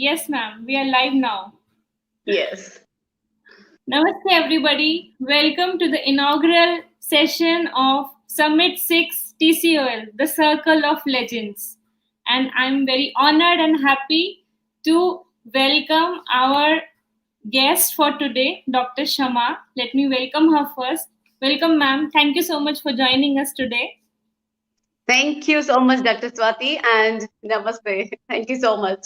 Yes, ma'am. We are live now. Yes. Namaste, everybody. Welcome to the inaugural session of Summit 6 TCOL, the Circle of Legends. And I'm very honored and happy to welcome our guest for today, Dr. Shama. Let me welcome her first. Welcome, ma'am. Thank you so much for joining us today. Thank you so much, Dr. Swati, and namaste. Thank you so much.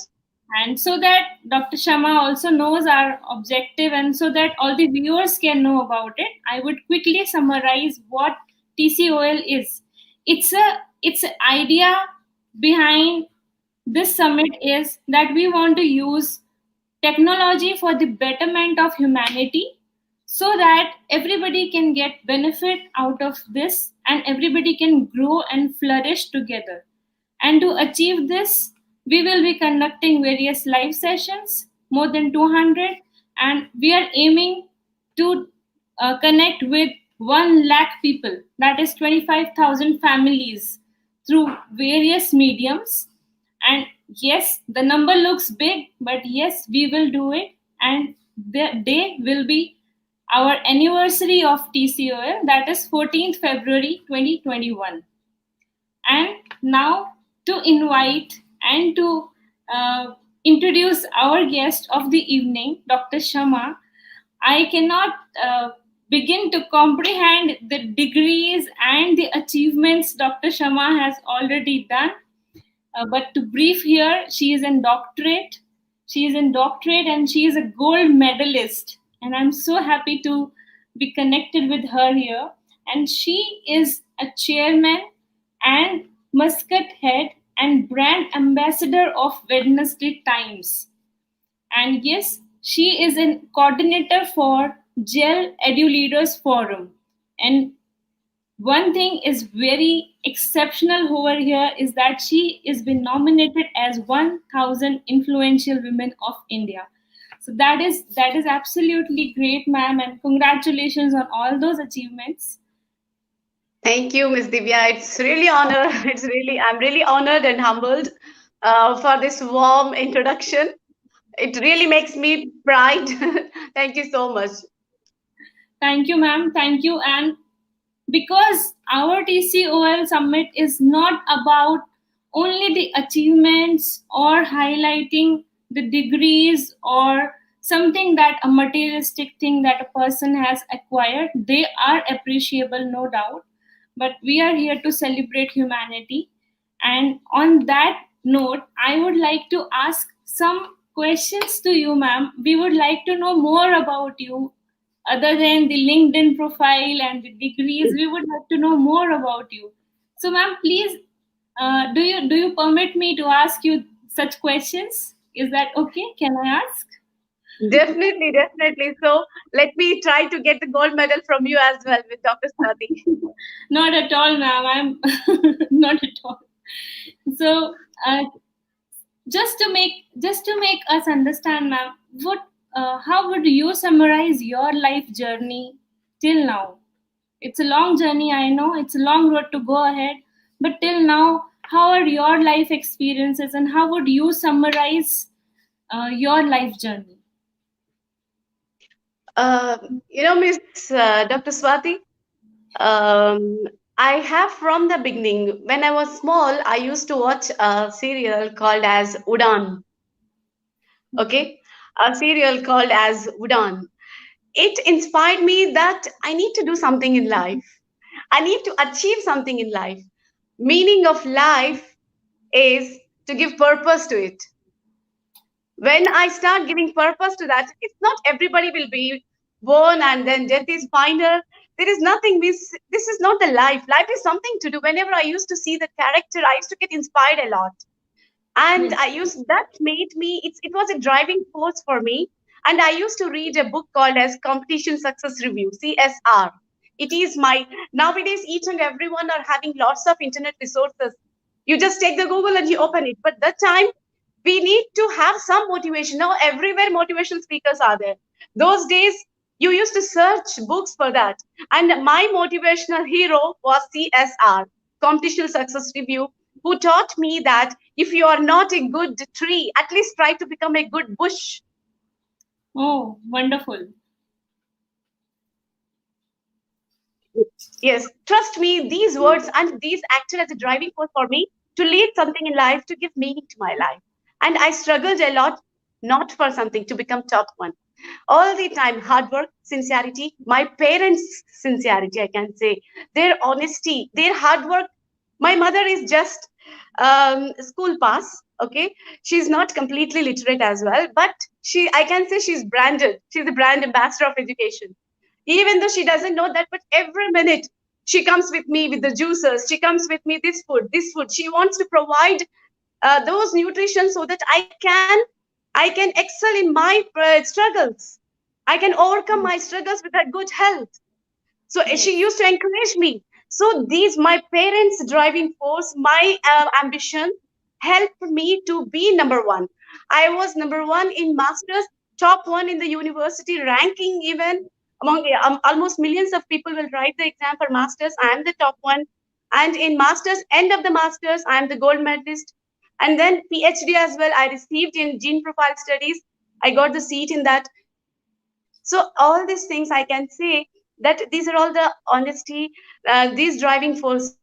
And so that Dr. Sharma also knows our objective and so that all the viewers can know about it, I would quickly summarize what TCOL is. It's an idea behind this summit is that we want to use technology for the betterment of humanity so that everybody can get benefit out of this and everybody can grow and flourish together. And to achieve this, we will be conducting various live sessions, more than 200, and we are aiming to connect with 1 lakh people, that is 25,000 families, through various mediums. And yes, the number looks big, but yes, we will do it. And the day will be our anniversary of TCOL, that is 14th February 2021. And now, to invite and to introduce our guest of the evening, Dr. Shama, I cannot begin to comprehend the degrees and the achievements Dr. Shama has already done. But to brief here, she is in doctorate. She is in doctorate and she is a gold medalist. And I'm so happy to be connected with her here. And she is a chairman and Muscat head and brand ambassador of Wednesday Times. And yes, she is a coordinator for GEL Edu Leaders Forum. And one thing is very exceptional over here is that she is been nominated as 1000 influential women of India. So that is absolutely great, ma'am, and congratulations on all those achievements. Thank you, Miss Divya. It's really honor. I'm really honored and humbled for this warm introduction. It really makes me pride. Thank you so much. Thank you, ma'am. Thank you. And because our TCOL summit is not about only the achievements or highlighting the degrees or something that a materialistic thing that a person has acquired. They are appreciable, no doubt. But we are here to celebrate humanity. And on that note, I would like to ask some questions to you, ma'am. We would like to know more about you other than the LinkedIn profile and the degrees. We would like to know more about you. So, ma'am, please, do you permit me to ask you such questions? Is that okay? Can I ask? Definitely, definitely. So let me try to get the gold medal from you as well with Dr. Swati. Not at all, ma'am. I'm not at all. So, just to make us understand, ma'am, how would you summarize your life journey till now? It's a long journey, I know. It's a long road to go ahead. But till now, how are your life experiences and how would you summarize your life journey? Uh, Miss Dr. Swati, um, I have from the beginning. When I was small, I used to watch a serial called as Udan. Okay. Okay, a serial called as Udan. It inspired me that I need to do something in life. I need to achieve something in life. Meaning of life is to give purpose to it. When I start giving purpose to that, it's not everybody will be born and then death is final. There is nothing. This is not the life. Life is something to do. Whenever I used to see the character, I used to get inspired a lot, and Yes. I used that made me. It was a driving force for me. And I used to read a book called as Competition Success Review (CSR). It is my nowadays each and everyone are having lots of internet resources. You just take the Google and you open it. But that time we need to have some motivation. Now everywhere motivational speakers are there. Those days you used to search books for that. And my motivational hero was CSR, Competition Success Review. who taught me that if you are not a good tree, at least try to become a good bush. Oh, wonderful. Yes, trust me, these words and these acted as a driving force for me to lead something in life, to give meaning to my life. And I struggled a lot, not for something, to become top one. All the time, hard work, sincerity, my parents' sincerity, I can say, their honesty, their hard work. My mother is just school pass, okay? She's not completely literate as well, but I can say she's branded. She's a brand ambassador of education, even though she doesn't know that. But every minute she comes with me with the juices, she comes with me this food, she wants to provide those nutrition so that I can excel in my struggles, I can overcome my struggles with a good health. So she Yes. used to encourage me. So these my parents driving force, my ambition helped me to be number one. I was number one in masters, top one in the university ranking, even among almost millions of people will write the exam for masters. I am the top one. And in masters, end of the masters, I am the gold medalist. And then PhD as well, I received in gene profile studies. I got the seat in that. So all these things I can say that these are all the honesty, these driving forces,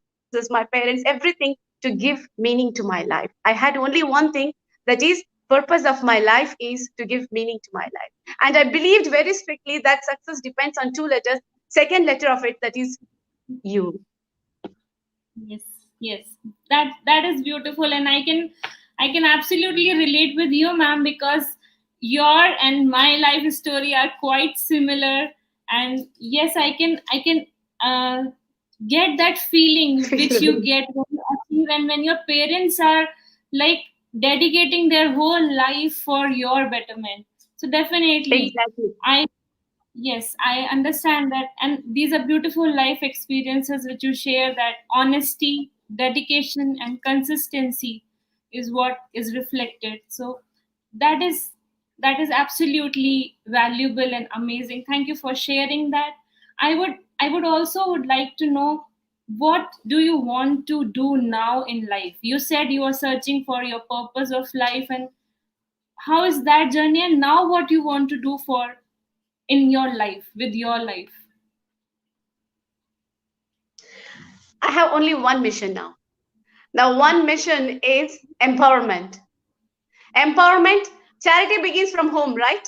my parents, everything to give meaning to my life. I had only one thing, that is purpose of my life is to give meaning to my life. And I believed very strictly that success depends on two letters. Second letter of it, that is you. Yes, yes, that is beautiful, and I can absolutely relate with you, ma'am, because your and my life story are quite similar. And yes, I can get that feeling which you get when you achieve, and when your parents are like dedicating their whole life for your betterment. So definitely, Exactly. I yes, I understand that. And these are beautiful life experiences which you share, that honesty, dedication, and consistency is what is reflected. So that is that is absolutely valuable and amazing. Thank you for sharing that. I would also would like to know, what do you want to do now in life? You said you are searching for your purpose of life, and how is that journey, and now what you want to do for in your life, with your life? I have only one mission now. The one mission is empowerment. Empowerment, charity begins from home, right?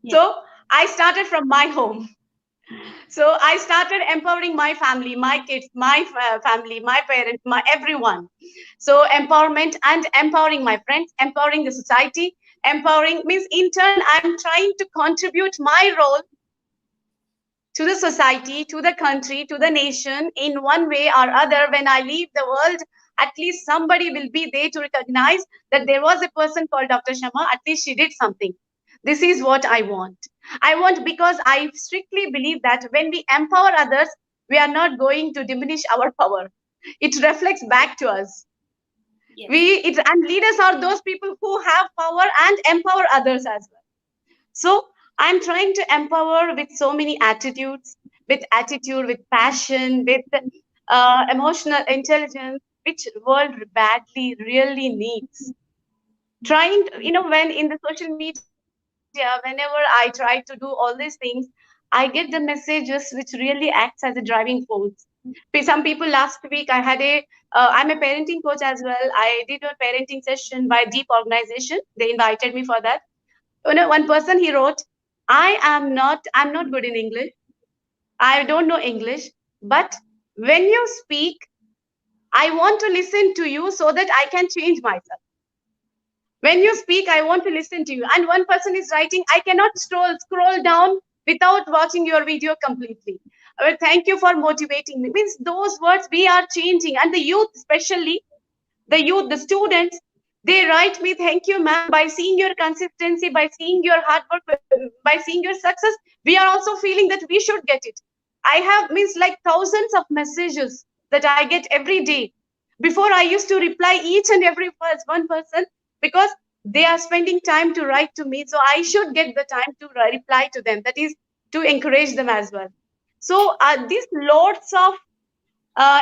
Yes. So I started from my home. So I started empowering my family, my kids, my family, my parents, my everyone. So empowerment and empowering my friends, empowering the society. Empowering means in turn I'm trying to contribute my role to the society, to the country, to the nation in one way or other. When I leave the world, at least somebody will be there to recognize that there was a person called Dr. Shama. At least she did something. This is what I want. I want because I strictly believe that when we empower others, we are not going to diminish our power. It reflects back to us. Yes. And leaders are those people who have power and empower others as well. So I'm trying to empower with so many attitude, with passion, with emotional intelligence, which world badly really needs. Trying to, when in the social media, whenever I try to do all these things, I get the messages which really acts as a driving force. Some people last week, I'm a parenting coach as well. I did a parenting session by Deep Organization. They invited me for that. One person, he wrote, I'm not good in English, I don't know English, but when you speak, I want to listen to you so that I can change myself. When you speak, I want to listen to you. And one person is writing, I cannot scroll down without watching your video completely. Thank you for motivating me. Means those words we are changing, and the youth, especially the youth, the students, they write me, thank you, ma'am. By seeing your consistency, by seeing your hard work, by seeing your success, we are also feeling that we should get it. I have means like thousands of messages that I get every day. Before I used to reply each and every one person because they are spending time to write to me. So I should get the time to reply to them. That is to encourage them as well. So these loads of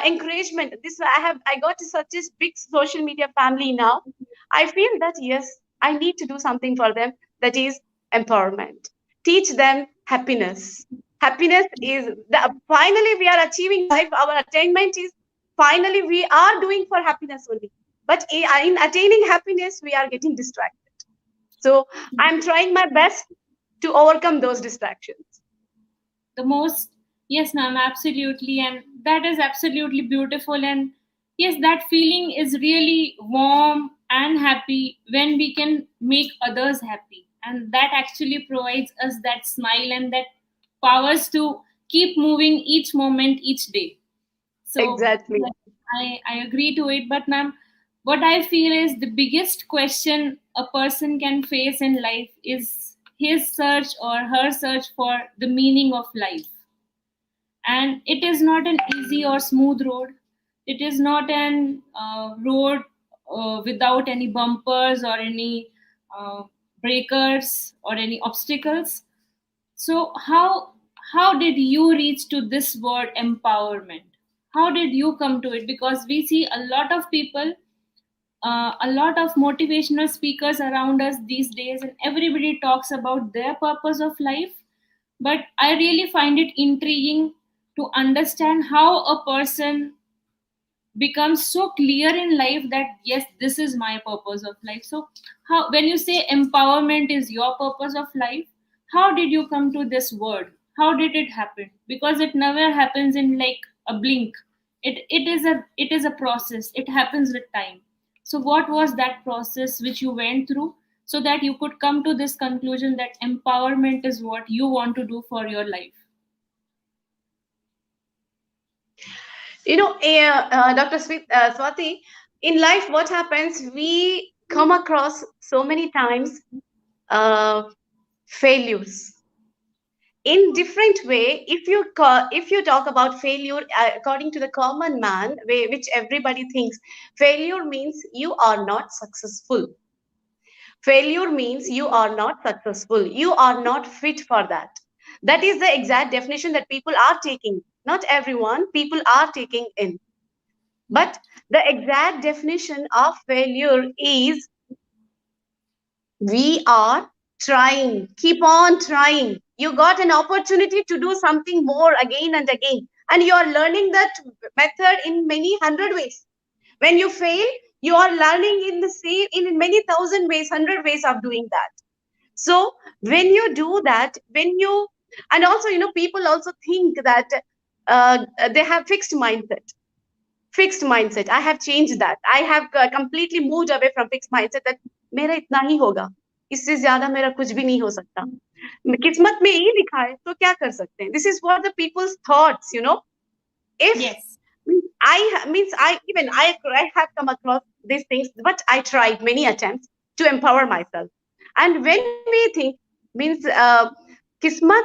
encouragement. This I got such a big social media family now. I feel that yes, I need to do something for them. That is empowerment. Teach them happiness. Happiness is finally we are achieving life. Our attainment is finally we are doing for happiness only. But in attaining happiness, we are getting distracted. So I'm trying my best to overcome those distractions. The most, yes, ma'am, absolutely, and that is absolutely beautiful. And yes, that feeling is really warm and happy when we can make others happy, and that actually provides us that smile and that powers to keep moving each moment, each day. So Exactly. yes, I agree to it. But ma'am, what I feel is the biggest question a person can face in life is his search or her search for the meaning of life. And it is not an easy or smooth road. It is not an road without any bumpers or any uh, breakers or any obstacles. So how did you reach to this word empowerment? How did you come to it? Because we see a lot of people, a lot of motivational speakers around us these days, and everybody talks about their purpose of life. But I really find it intriguing to understand how a person becomes so clear in life that yes, this is my purpose of life. So how, when you say empowerment is your purpose of life, how did you come to this word? How did it happen? Because it never happens in like a blink. It is a process. It happens with time. So what was that process which you went through so that you could come to this conclusion that empowerment is what you want to do for your life? Dr. Swati, in life, what happens? We come across so many times uh, failures in different way. If you talk about failure according to the common man way, which everybody thinks, failure means you are not successful. Failure means you are not successful. You are not fit for that. That is the exact definition that people are taking. Not everyone, people are taking in. But the exact definition of failure is we are trying, keep on trying. You got an opportunity to do something more again and again, and you are learning that method in many hundred ways. When you fail, you are learning in the same in many thousand ways, hundred ways of doing that. So when you do that, when you and also people also think that they have fixed mindset. I have changed that. I have completely moved away from fixed mindset that मेरा इतना ही होगा, इससे ज्यादा मेरा कुछ भी नहीं हो सकता, किस्मत में ही लिखा है तो क्या कर सकते हैं. This is what the people's thoughts. If Yes. I have come across these things, but I tried many attempts to empower myself. And when we think means किस्मत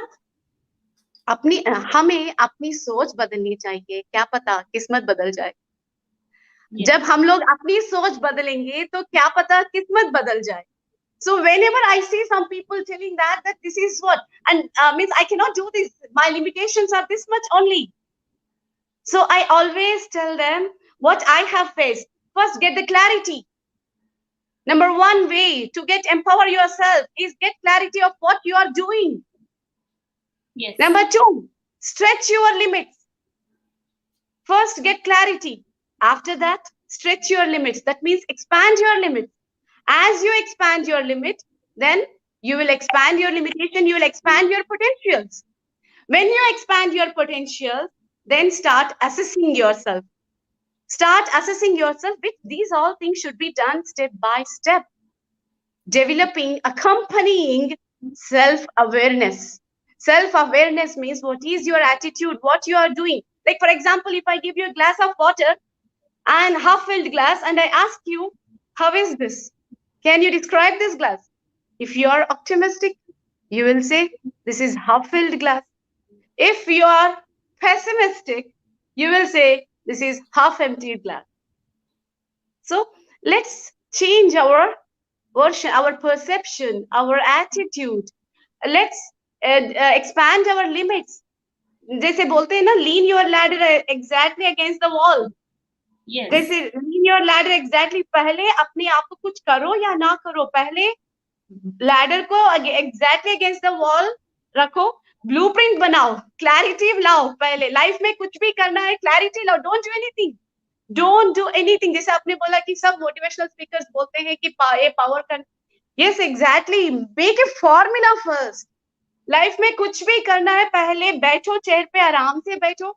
हमें अपनी सोच बदलनी चाहिए, क्या पता किस्मत बदल जाए. Yes. जब हम लोग अपनी सोच बदलेंगे तो क्या पता किस्मत बदल जाए. So whenever I see some people telling that this is what and means I cannot do this, my limitations are this much only. So I always tell them what I have faced. First, get the clarity. Number one way to get empower yourself is get clarity of what you are doing. Yes. Number two, stretch your limits. First, get clarity. After that, stretch your limits. That means expand your limits. As you expand your limit, then you will expand your limitation, you will expand your potentials. When you expand your potential, then start assessing yourself. Start assessing yourself, which these all things should be done step by step. Developing, accompanying self-awareness. Self-awareness means what is your attitude, what you are doing. Like, for example, if I give you a glass of water and half-filled glass, and I ask you, how is this? Can you describe this glass? If you are optimistic, you will say, this is half-filled glass. If you are pessimistic, you will say, this is half-empty glass. So let's change our version, our perception, our attitude. Let's expand our limits. जैसे बोलते हैं ना, lean your ladder exactly against the wall. Yes. जैसे लीन your ladder exactly, पहले अपने आप को कुछ करो या ना करो, पहले लैडर को एग्जैक्टली अगेंस्ट द वॉल रखो, ब्लूप्रिंट बनाओ, क्लैरिटी लाओ। पहले लाइफ में कुछ भी करना है, क्लैरिटी लाओ, don't do anything, don't do anything. जैसे आपने बोला कि सब मोटिवेशनल स्पीकर्स बोलते हैं कि ये पावर कर, yes exactly, make a formula first. Life में कुछ भी करना है, पहले बैठो चेयर पे, आराम से बैठो,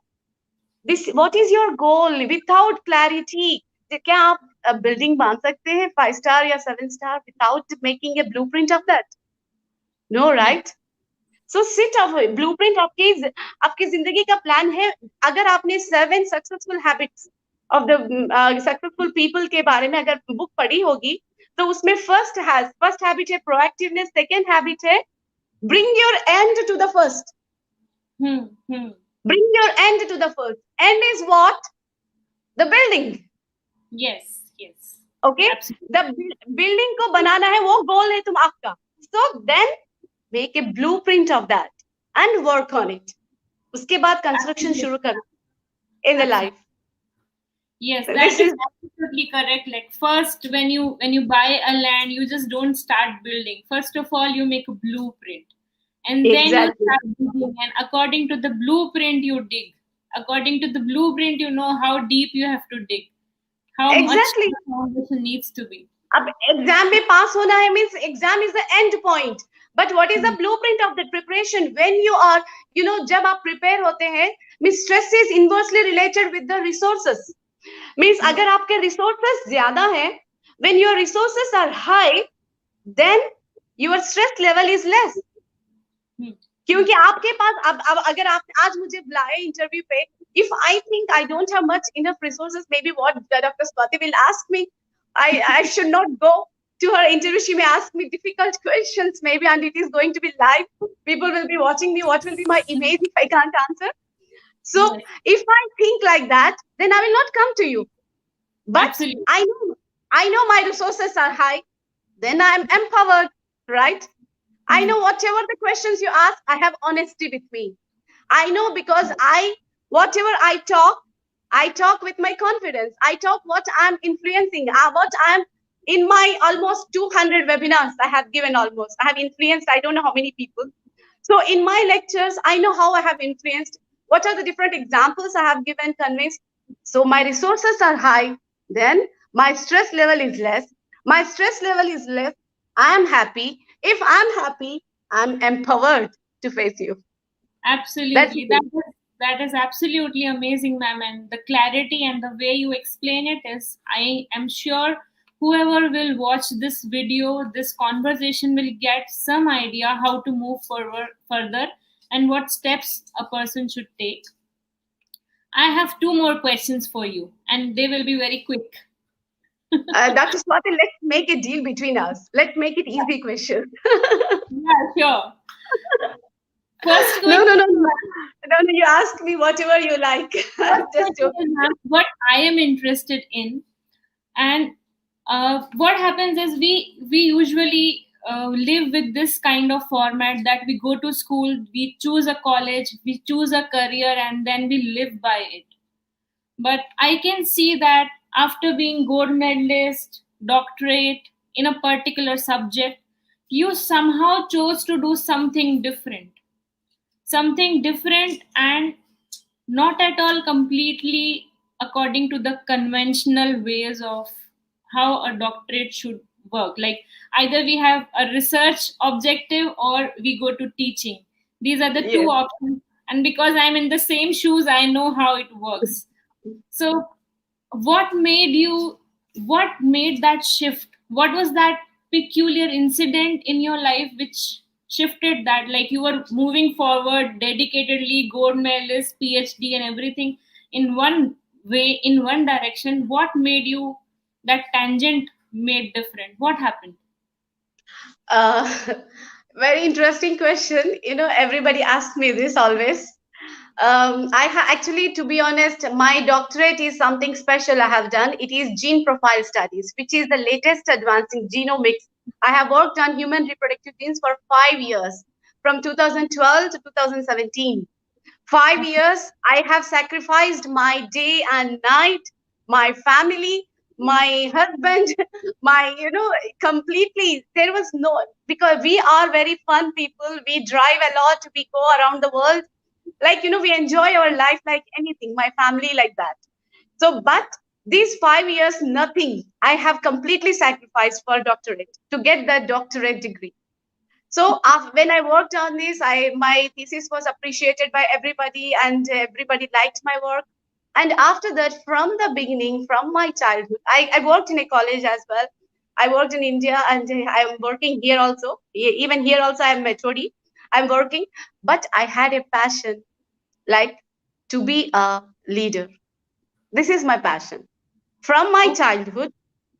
this what is your goal, without clarity क्या आप बिल्डिंग बांध सकते हैं 5 स्टार या 7 star without making a blueprint of that? No, right? So sit of blueprint आपकी जिंदगी का प्लान है। अगर आपने 7 successful habits of the successful people के बारे में अगर बुक पढ़ी होगी, तो उसमें फर्स्ट हैबिट है प्रोएक्टिवनेस, सेकंड हैबिट है bring your end to the first. Bring your end to the first. End is what? The building. Yes, yes. Okay? Absolutely. The building को बनाना है, वो goal है तुम आपका. So then make a blueprint of that and work on it. उसके बाद construction शुरू करना in the life. Yes, that is absolutely correct. Like first, when you buy a land, you just don't start building. First of all, you make a blueprint, and then you start digging. And according to the blueprint, you dig. According to the blueprint, you know how deep you have to dig, how much the foundation needs to be. अब exam में पास होना है means exam is the end point. But what is the blueprint of the preparation? When you are, you know, जब आप prepare होते हैं, means stress is inversely related with the resources. Means अगर आपके resources ज्यादा हैं, when your resources are high, then your stress level is less. क्योंकि आपके पास अब अगर आप आज मुझे बुलाए इंटरव्यू पे, if I think I don't have much enough resources, maybe what Dr. Swati will ask me, I should not go to her interview. She may ask me difficult questions, maybe, and it is going to be live. People will be watching me. What will be my image if I can't answer? So if I think like that, then I will not come to you. But absolutely. I know my resources are high. Then I am empowered, right? I know whatever the questions you ask, I have honesty with me. I know because whatever I talk with my confidence. I talk what I'm influencing, what I'm in my almost 200 webinars I have given almost. I have influenced, I don't know how many people. So in my lectures, I know how I have influenced, what are the different examples I have given, convinced. So my resources are high, then my stress level is less. My stress level is less. I am happy. If I'm happy, I'm empowered to face you. Absolutely. That is absolutely amazing, ma'am. And the clarity and the way you explain it is, I am sure whoever will watch this video, this conversation will get some idea how to move further and what steps a person should take. I have 2 more questions for you, and they will be very quick. Dr. Swati, let's make a deal between us. Let's make it easy question. Yeah, sure. First question. No, you ask me whatever you like. Just joking. What I am interested in, and what happens is we usually live with this kind of format that we go to school, we choose a college, we choose a career, and then we live by it. But I can see that after being gold medalist, doctorate in a particular subject, you somehow chose to do something different and not at all completely according to the conventional ways of how a doctorate should work. Like either we have a research objective or we go to teaching. These are the two options, and because I'm in the same shoes, I know how it works. So what made that shift? What was that peculiar incident in your life which shifted that? Like you were moving forward dedicatedly, gold medalist, PhD and everything in one way, in one direction. What made you that tangent made different? What happened? Very interesting question. You know, everybody asks me this always. Actually, to be honest, my doctorate is something special I have done. It is gene profile studies, which is the latest advancing genomics. I have worked on human reproductive genes for 5 years, from 2012 to 2017. 5 years, I have sacrificed my day and night, my family, my husband, my, completely. There was no, because we are very fun people. We drive a lot. We go around the world. Like, we enjoy our life like anything, my family, like that. So, but these 5 years, nothing. I have completely sacrificed for doctorate to get that doctorate degree. So when I worked on this, my thesis was appreciated by everybody, and everybody liked my work. And after that, from the beginning, from my childhood, I worked in a college as well. I worked in India, and I am working here also. Even here also, I'm a HOD. I'm working, but I had a passion, like to be a leader. This is my passion. From my Okay. childhood,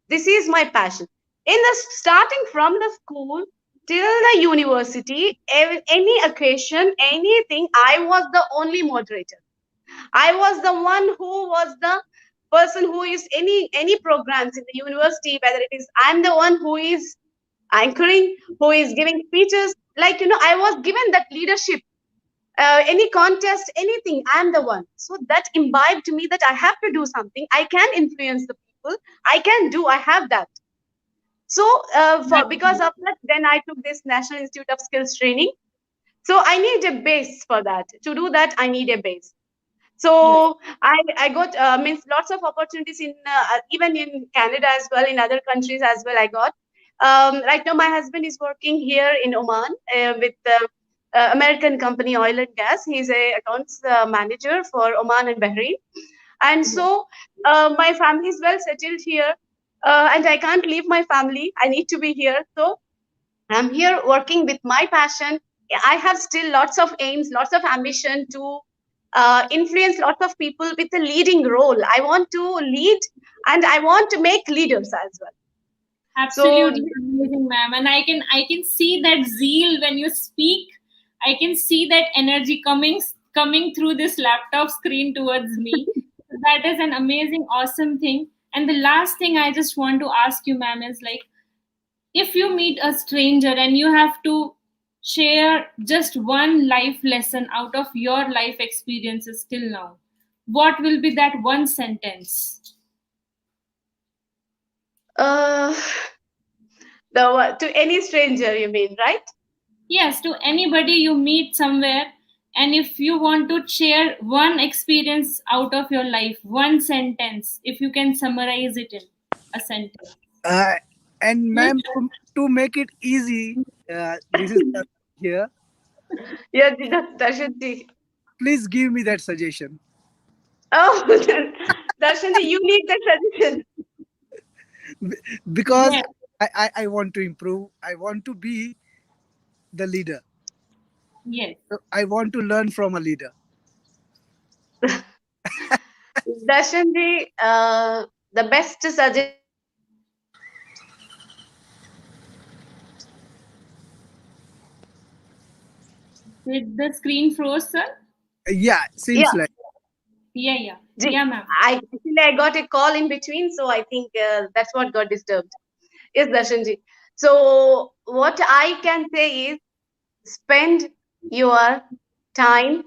this is my passion. In the starting from the school till the university, any occasion, anything, I was the only moderator. I was the one who was the person who is any programs in the university, whether it is I'm the one who is anchoring, who is giving speeches. Like, I was given that leadership, any contest, anything, I'm the one. So that imbibed me that I have to do something. I can influence the people. I can do. I have that. So for That's because of that, then I took this National Institute of Skills Training. So I need a base for that. To do that, I need a base. yes. So I got means lots of opportunities in even in Canada as well, in other countries as well. I got right now my husband is working here in Oman with the American company Oil and Gas. He's a accounts manager for Oman and Bahrain, and Yes. so my family is well settled here, and I can't leave my family. I need to be here, so I'm here working with my passion. I have still lots of aims, lots of ambition to influence lots of people with a leading role. I want to lead, and I want to make leaders as well. So, Absolutely amazing, ma'am. And I can see that zeal when you speak. I can see that energy coming through this laptop screen towards me. That is an amazing, awesome thing. And the last thing I just want to ask you, ma'am, is like, if you meet a stranger and you have to share just one life lesson out of your life experiences till now, what will be that one sentence? uh, to any stranger, you mean, right? Yes, to anybody you meet somewhere, and if you want to share one experience out of your life, one sentence, if you can summarize it in a sentence. Uh, and Yes. ma'am, to make it easy, this is here. Yeah, Darshanji. Please give me that suggestion. Oh, Darshanji, you need the suggestion. Because Yes. I want to improve. I want to be the leader. Yes. So I want to learn from a leader. Darshanji, the best suggestion I can give you is Did the screen froze, sir? Yeah, seems yeah. like. Yeah, yeah. Ji, Yeah, ma'am. I got a call in between, so I think that's what got disturbed. Yes, Darshanji. So what I can say is spend your time,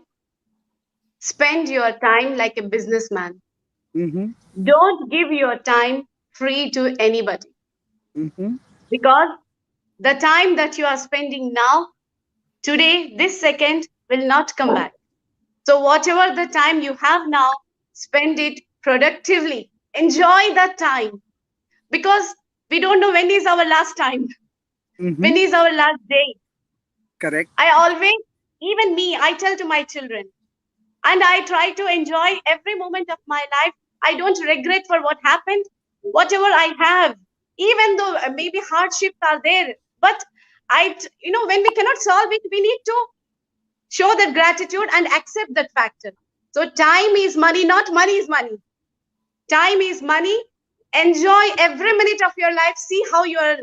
spend your time like a businessman. Mm-hmm, Don't give your time free to anybody, mm-hmm. because the time that you are spending now, today, this second, will not come back. So whatever the time you have now, spend it productively. Enjoy that time, because we don't know when is our last time, Mm-hmm. when is our last day. Correct. I always, even me, I tell to my children, and I try to enjoy every moment of my life. I don't regret for what happened, whatever I have, even though maybe hardships are there. But when we cannot solve it, we need to show that gratitude and accept that factor. So time is money, not money is money. Time is money. Enjoy every minute of your life. See how your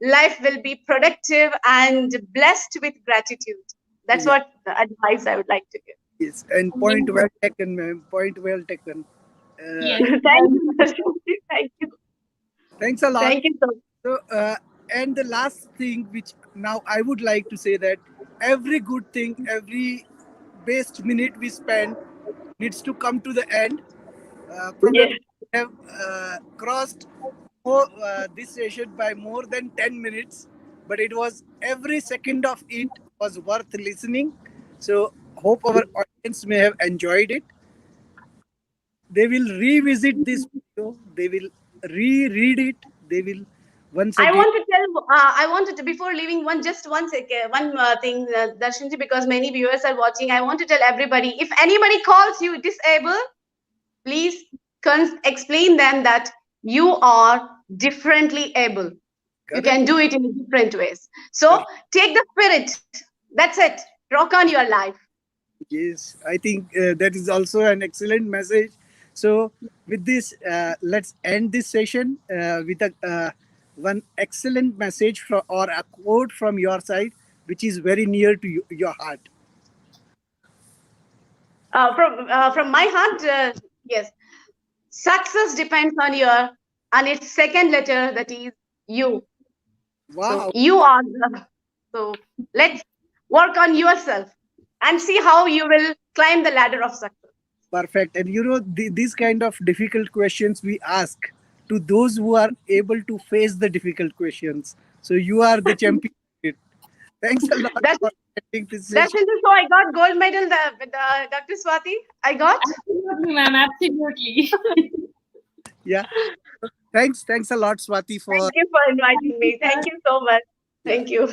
life will be productive and blessed with gratitude. That's Yeah. what the advice I would like to give. Yes. And point Amazing. well taken, ma'am. Point well taken. Yes. Thank you. Thank you. Thanks a lot. Thank you so much. So, and the last thing which now I would like to say that every good thing, every best minute we spent needs to come to the end. Probably we have crossed this session by more than 10 minutes, but it was every second of it was worth listening. So hope our audience may have enjoyed it. They will revisit this video. They will reread it. They will once again. I wanted to, before leaving, one thing, Darshanji, because many viewers are watching. I want to tell everybody, if anybody calls you disabled, please explain them that you are differently able. You can do it in different ways. So take the spirit. That's it. Rock on your life. Yes, I think that is also an excellent message. So with this, let's end this session with one excellent message or a quote from your side, which is very near to your heart. From my heart, yes. Success depends on its second letter, that is you. Wow. So you are so let's work on yourself and see how you will climb the ladder of success. Perfect. And these kind of difficult questions we ask to those who are able to face the difficult questions. So you are the champion. Thanks a lot for attending this session. So I got gold medal with Dr. Swati. I got? Absolutely, ma'am. Absolutely. Yeah. Thanks a lot, Swati, for. Thank you for inviting me. Thank you so much. Thank you.